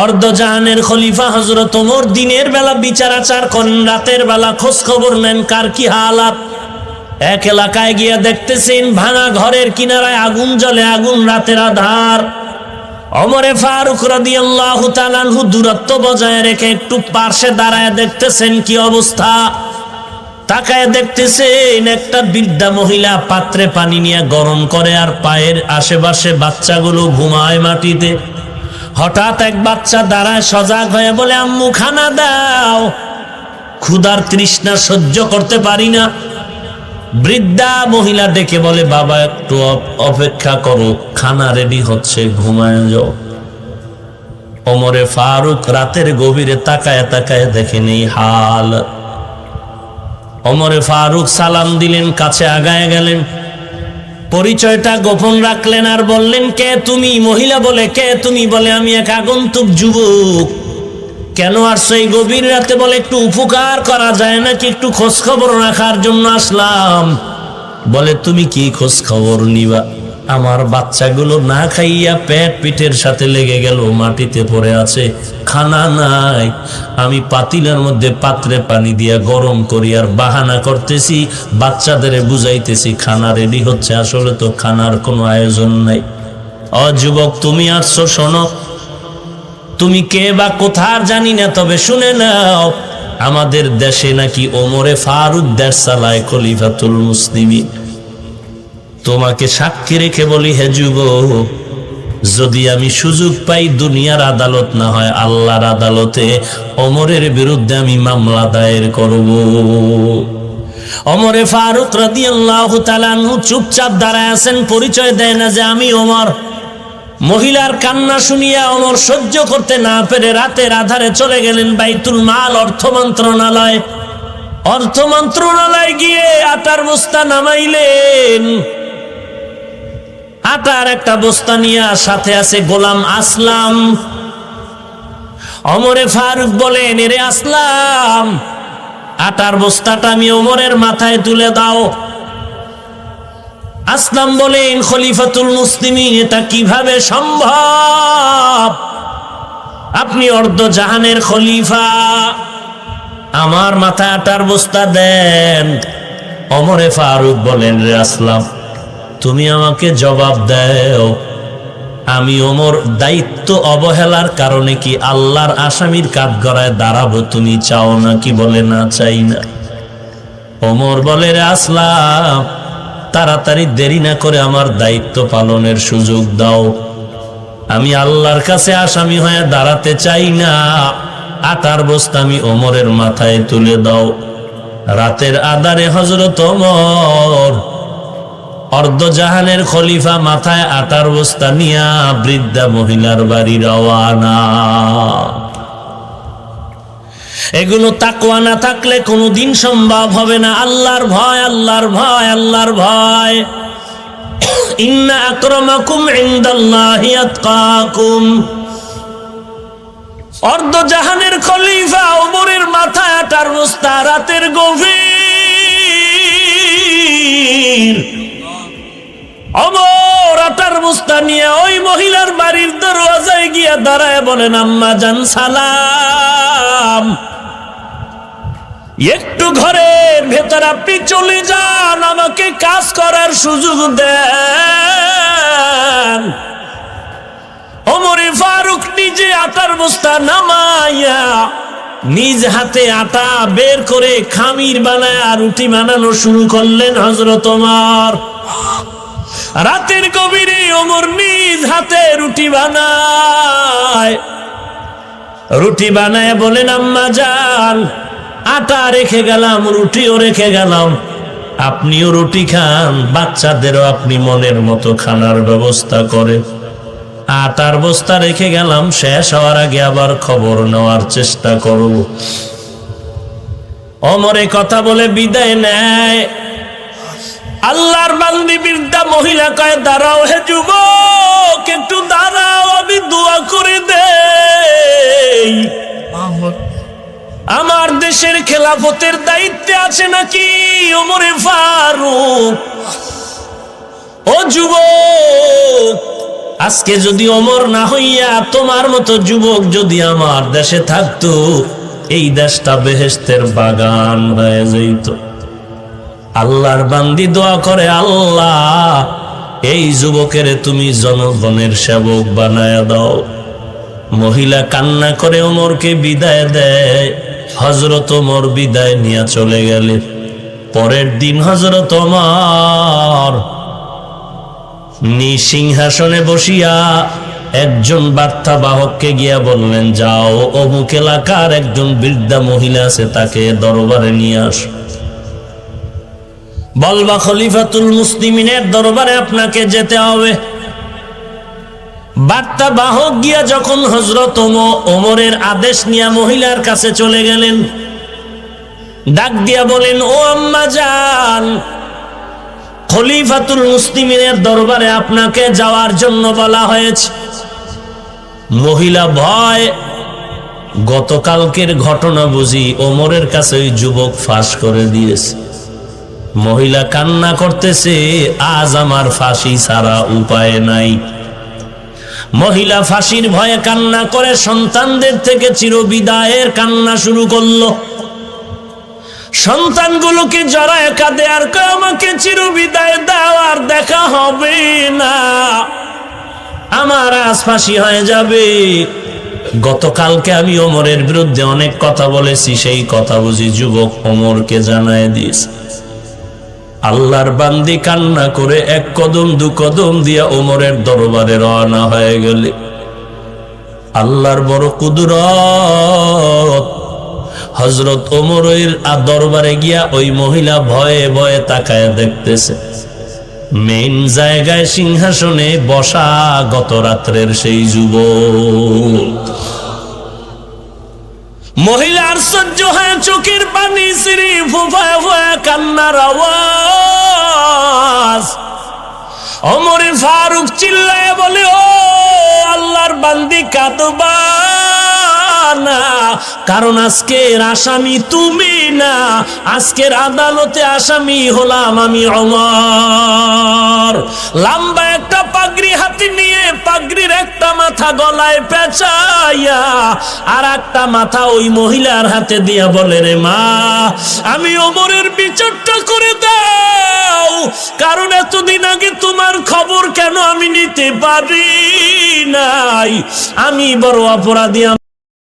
অর্ধজাহানের খলিফা হযরত ওমর দিনের বেলা বিচার আচার করেন, রাতের বেলা খোঁজ খবর নেন কার কি হালাত। এক এলাকায় গিয়ে দেখতেছেন ভাঙা ঘরের কিনারায় আগুন জ্বলে, আগুন রাতের আধার। ওমরে ফারুক রাদিয়াল্লাহু তাআলা আনহু দূরত্ব বজায় রেখে একটু পাশে দাঁড়ায় দেখতেছেন কি অবস্থা। তাকায় দেখতেছেন একটা বৃদ্ধা মহিলা পাত্রে পানি নিয়ে গরম করে, আর পায়ের আশেপাশে বাচ্চাগুলো ঘুমায় মাটিতে। হঠাৎ এক বাচ্চা দাঁড়ায় সজাগ হয়ে বলে, আম্মু খানা দাও, ক্ষুধার তৃষ্ণা সহ্য করতে পারি না। বৃদ্ধা মহিলা ডেকে বলে, বাবা একটু অপেক্ষা করো, খানা রেডি হচ্ছে, ঘুমায় যাও। ওমরে ফারুক রাতের গভীরে তাকায় তাকায় দেখেন এই হাল। ওমরে ফারুক সালাম দিলেন, কাছে আগায় গেলেন, পরিচয়টা গোপন রাখলেন আর বললেন, কে তুমি? মহিলা বলে, কে তুমি? বলে, আমি এক আগন্তুক যুবক। কেন আসছো এই গভীর রাতে? বলে, একটু উপকার করা যায় নাকি, একটু খোঁজ খবর রাখার জন্য আসলাম। বলে, তুমি কি খোঁজ খবর নিবা? আমার বাচ্চাগুলো না খাইয়া পেট পিঠের সাথে লেগে গেল, মাটিতে পড়ে আছে, খানা নাই। আমি পাতিলের মধ্যে পাত্রে পানি দিয়া গরম করি আর বাহানা করতেছি, বাচ্চাদের বুঝাইতেছি খানা রেডি হচ্ছে, আসলে তো খানার কোনো আয়োজন নাই। ও যুবক, তুমি আসছো, শোনো, তুমি কে বা কোথার জানি না, তবে শুনে নাও, আমাদের দেশে নাকি ওমরে ফারুক দেশ চালায়, খলিফাতুল মুসলিমিন। তোমাকে সাক্ষী রেখে বলি, হে যুবক, যদি আমি সুযোগ পাই, দুনিয়ার আদালত না হয় আল্লাহর আদালতে ওমরের বিরুদ্ধে আমি মামলা দায়ের করব। ওমরে ফারুক রাদিয়াল্লাহু তাআলা আনহু চুপচাপ দাঁড়ায় আছেন, পরিচয় দেয় না যে আমি ওমর। মহিলার কান্না শুনিয়া ওমর সহ্য করতে না পেরে রাতের আধারে চলে গেলেন বাইতুল মাল, অর্থ মন্ত্রণালয়। অর্থ মন্ত্রণালয় গিয়ে আটার বস্তা নামাইলেন। আটার একটা বস্তা নিয়ে, সাথে আছে গোলাম আসলাম। ওমরে ফারুক বলেন, এরে আসলাম, আটার বস্তাটা আমি ওমরের মাথায় তুলে দাও। আসলাম বলেন, খলিফাতুল মুসলিমিন, এটা কিভাবে সম্ভব? আপনি অর্ধজাহানের খলিফা, আমার মাথায় আটার বস্তা দেন। ওমরে ফারুক বলেন, রে আসলাম, তুমি আমাকে জবাব দাও, আমি ওমর দায়িত্ব অবহেলার কারণে কি আল্লাহর আসামির কাঠগড়ায় দাঁড়াবো তুমি চাও নাকি? বলে, না, চাই না। ওমর বলে, রে আসলাম, তাড়াতাড়ি দেরি না করে আমার দায়িত্ব পালনের সুযোগ দাও, আমি আল্লাহর কাছে আসামি হয়ে দাঁড়াতে চাই না। আটার বস্তা আমি ওমরের মাথায় তুলে দাও। রাতের আধারে হযরত ওমর অর্ধজাহানের খলিফা মাথায় আটার বস্তা নিয়া বৃদ্ধা মহিলার বাড়ি রওয়ানা। এগুলো তাকওয়া না থাকলে কোনোদিন সম্ভব হবে না। আল্লাহর ভয়, আল্লাহর ভয়, আল্লাহর ভয়। ইন্না আকরামাকুম ইনদাল্লাহি আতকাকুম। অর্ধজাহানের খলিফা ওমরের মাথায় আটার বস্তা, রাতের গভীর। ওমর আটার বস্তা নিয়ে ওই মহিলার বাড়ির দরওয়াজায় গিয়া দাঁড়ায় বলেন, আম্মা জান সালাম, একটু ঘরের ভেতর আপনি চলে যান, আমাকে কাজ করার সুযোগ দেন। ওমরে ফারুক নিজে আটার বস্তা নামাইয়া নিজ হাতে আটা বের করে খামির বানায় রুটি বানানো শুরু করলেন। হযরত ওমর রাতের গভীরে ওমর নিজ হাতে রুটি বানায় বলেন, আম্মা জান, আটা রেখে গেলাম, রুটিও রেখে গেলাম, আপনিও রুটি খান, বাচ্চাদেরও আপনি মনের মতো খানার ব্যবস্থা করে। আটার বস্তা রেখে গেলাম, শেষ হওয়ার আগে আবার খবর নেওয়ার চেষ্টা করব। ওমরে কথা বলে বিদায় নেয়। আল্লাহর বান্দি বৃদ্ধা মহিলা কয়, দাঁড়াও হে যুবক, একটু দাঁড়াও, আমি দোয়া করে দেই। আমার দেশের খেলাফতের দায়িত্বে আছে নাকি ওমরে ফারুক? ও যুবক, আজকে যদি ওমর না হইয়া তোমার মতো যুবক যদি আমার দেশে থাকতো, এই দেশটা বেহেশতের বাগান হয়ে যেত। আল্লাহর বান্দি দোয়া করে, আল্লাহ এই যুবকের তুমি জনগণের সেবক বানায় দাও। মহিলা কান্না করে ওমরকে বিদায় দেয়। হযরত ওমর বিদায় নিয়ে চলে গেলেন। পরের দিন হযরত ওমর সিংহাসনে বসিয়া একজন বার্তা বাহককে গিয়া বললেন, যাও অমুক এলাকার একজন বৃদ্ধা মহিলা আছে, তাকে দরবারে নিয়ে আস। বলবা খলিফাতুল মুসলিমিনের দরবারে আপনাকে যেতে হবে। বার্তা বাহক গিয়া যখন হযরত ওমরের আদেশ নিয়ে মহিলার কাছে চলে গেলেন, ডাক দিয়া বলেন, ও আম্মা জান, খলিফাতুল মুসলিমিনের দরবারে আপনাকে যাওয়ার জন্য বলা হয়েছে। মহিলা ভয়, গতকালকের ঘটনা বুঝি ওমরের কাছে ওই যুবক ফাঁস করে দিয়েছে। মহিলা কান্না করতেছে, আজ আমার ফাঁসি ছাড়া উপায় নাই। মহিলা ফাঁসির ভয়ে কান্না করে সন্তানদের থেকে চিরবিদায়ের কান্না শুরু করলো। সন্তানগুলোকে জড়ায় কাঁদে আর কয়, আমাকে চিরবিদায় দাও, আর দেখা হবে না, আমার আজ ফাঁসি হয়ে যাবে। গতকালকে আমি ওমরের বিরুদ্ধে অনেক কথা বলেছি, সেই কথা বুঝি যুবক ওমরকে জানায় দিস। আল্লাহর বান্দি কান্না করে এক কদম দু কদম দিয়া ওমরের দরবারে রওনা হয়ে গেলে। আল্লাহর বড় কুদরত, হযরত ওমরের দরবারে গিয়া ওই মহিলা ভয়ে ভয়ে তাকায় দেখতেছে, মেইন জায়গায় সিংহাসনে বসা গত রাত্রের সেই যুবক। মহিলার সহ্য হয় চোখের পানি সিঁড়ি ফুফায় ফুফায় কান্নার আওয়াজ। ওমরে ফারুক চিল্লায় বলে, ও আল্লাহর বান্দি কাঁদবা না, কারণ আজকের আসামি তুমি না, আজকের আদালতে আসামি হলাম আমি ওমর। লম্বা একটা পাগড়ি হাতে নিয়ে পাগড়ির একটা মাথা গলায় পেঁচাইয়া আর একটা মাথা ওই মহিলার হাতে দিয়া বলে, রে মা, আমি ওমরের বিচারটা করে দাও, কারণ এতদিন আগে তোমার খবর কেন আমি নিতে পারি নাই, আমি বড় অপরাধী।